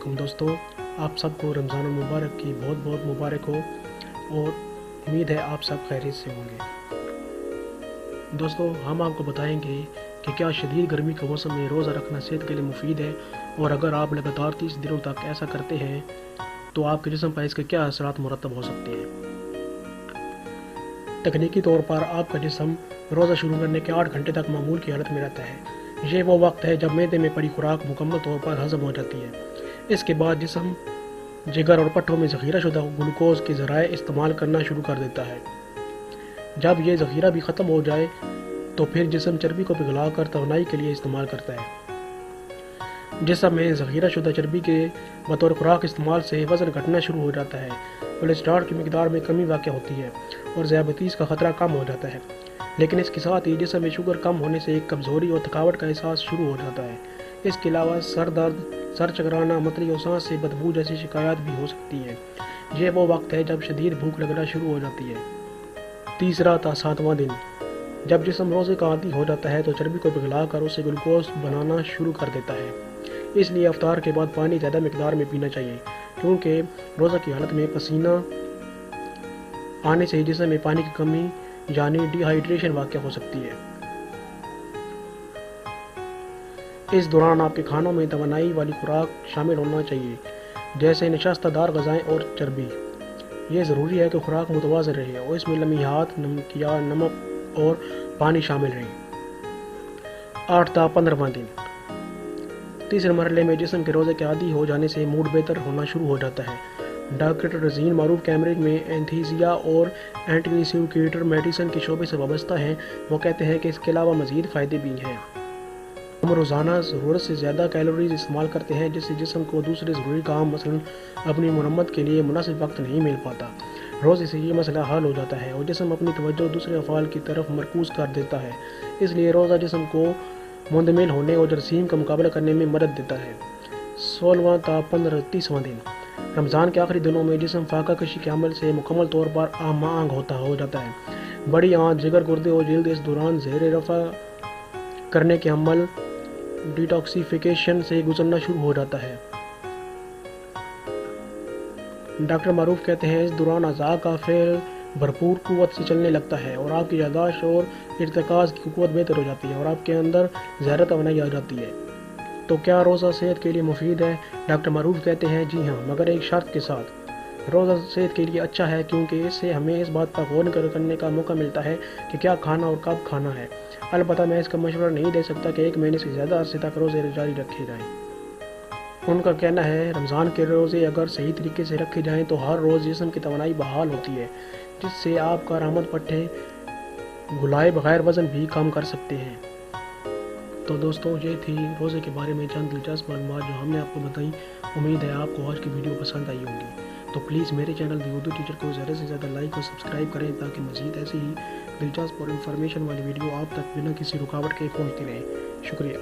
वालेकुम दोस्तों, आप सबको रमज़ान मुबारक की बहुत बहुत मुबारक हो और उम्मीद है आप सब खैरियत से होंगे। दोस्तों, हम आपको बताएंगे कि क्या शदीद गर्मी के मौसम में रोज़ा रखना सेहत के लिए मुफीद है और अगर आप लगातार 30 दिनों तक ऐसा करते हैं तो आपके जिस्म पर इसके क्या असरात मुरतब हो सकते हैं। तकनीकी तौर पर आपका जिस्म रोज़ा शुरू करने के 8 घंटे तक मामूल की हालत में रहता है। ये वो वक्त है जब मैदे में पड़ी खुराक मुकम्मल तौर पर हज़म हो जाती है। इसके बाद जिस्म जिगर और पट्टों में ज़ख़ीरा शुदा ग्लूकोज के ज़राए इस्तेमाल करना शुरू कर देता है। जब ये ज़ख़ीरा भी ख़त्म हो जाए तो फिर जिस्म चर्बी को पिघलाकर तवानाई के लिए इस्तेमाल करता है। जिस्म में ज़ख़ीरा शुदा चर्बी के बतौर खुराक इस्तेमाल से वज़न घटना शुरू हो जाता है, कोलेस्ट्रॉल की मिकदार में कमी वाक़ होती है और ज़ियाबतीस का ख़तरा कम हो जाता है। लेकिन इसके साथ ही जिस्म में शुगर कम होने से एक कमज़ोरी और थकावट का एहसास शुरू हो जाता है। इसके अलावा सर दर्द, सर चकराना, मतली और सांस से बदबू जैसी शिकायत भी हो सकती है। ये वो वक्त है जब शदीद भूख लगना शुरू हो जाती है। तीसरा था 7वां दिन, जब जिस्म रोज़े का आदी हो जाता है तो चर्बी को पिघलाकर उसे ग्लूकोज बनाना शुरू कर देता है। इसलिए अफ्तार के बाद पानी ज़्यादा मिकदार में पीना चाहिए, क्योंकि रोज़ा की हालत में पसीना आने से जिस्म में पानी की कमी यानी डिहाइड्रेशन वाक़या हो सकती है। इस दौरान आपके खानों में तवानाई वाली खुराक शामिल होना चाहिए, जैसे नशास्तदार ग़िज़ाएँ और चर्बी। ये ज़रूरी है कि खुराक मुतवाज़िन रहे और इसमें लम्हात या नमक और पानी शामिल रहे। 8 था 15वां दिन। तीसरे मरहले में जिस्म के रोज़े के आदी हो जाने से मूड बेहतर होना शुरू हो जाता है। डॉक्टर रज़ीन मारूफ कैम्ब्रिज में एंथीसिया और एंटीसिक्यूटर मेडिसिन के शोबे से वाबस्ता हैं। वो कहते हैं कि इसके अलावा मज़ीद फ़ायदे भी हैं। हम रोज़ाना ज़रूरत से ज़्यादा कैलोरीज इस्तेमाल करते हैं, जिससे जिस्म को दूसरे ज़रूरी काम मसलन अपनी मुरम्मत के लिए मुनासिब वक्त नहीं मिल पाता। रोज़े से ये मसला हल हो जाता है और जिस्म अपनी तवज्जो दूसरे अफ़ाल की तरफ मरकूज़ कर देता है। इसलिए रोज़ा जिस्म को मुंदमिल होने और जरासीम का मुकाबला करने में मदद देता है। 16वां था 30वां दिन। रमज़ान के आखिरी दिनों में जिस्म फाका कशी के अमल से मुकम्मल तौर पर आमांग हो जाता है। बड़ी आँत, जिगर, गुर्दे और जल्द इस दौरान ज़ेर रफ़ा करने के अमल डिटॉक्सिफिकेशन से गुजरना शुरू हो जाता है। डॉक्टर मारूफ कहते हैं इस दौरान अज़ा का फ़ेल भरपूर क़ुव्वत से चलने लगता है और आपकी याददाश्त और इर्तिकाज़ की क़ुव्वत बेहतर हो जाती है और आपके अंदर ज़्यादा तवानाई आ जाती है। तो क्या रोज़ा सेहत के लिए मुफीद है? डॉक्टर मारूफ कहते हैं जी हाँ, मगर एक शर्त के साथ। रोज़ा सेहत के लिए अच्छा है क्योंकि इससे हमें इस बात पर गौर करने का मौका मिलता है कि क्या खाना और कब खाना है। अलबत्ता मैं इसका मशवरा नहीं दे सकता कि 1 महीने से ज़्यादा अरसे तक रोज़े जारी रखे जाएँ। उनका कहना है रमज़ान के रोज़े अगर सही तरीके से रखे जाएँ तो हर रोज़ जिस्म की तवानाई बहाल होती है, जिससे आप करामत पट्टे भुलाए बगैर वज़न भी कम कर सकते हैं। तो दोस्तों, ये थी रोज़े के बारे में चंद दिलचस्प मालूमात जो हमने आपको बताई। उम्मीद है आपको आज की वीडियो पसंद आई होगी। तो प्लीज़ मेरे चैनल दी उर्दू टीचर को ज़्यादा से ज़्यादा लाइक और सब्सक्राइब करें ताकि मज़ीद ऐसी ही दिलचस्प और इन्फॉर्मेशन वाली वीडियो आप तक बिना किसी रुकावट के पहुँचती रहे। शुक्रिया।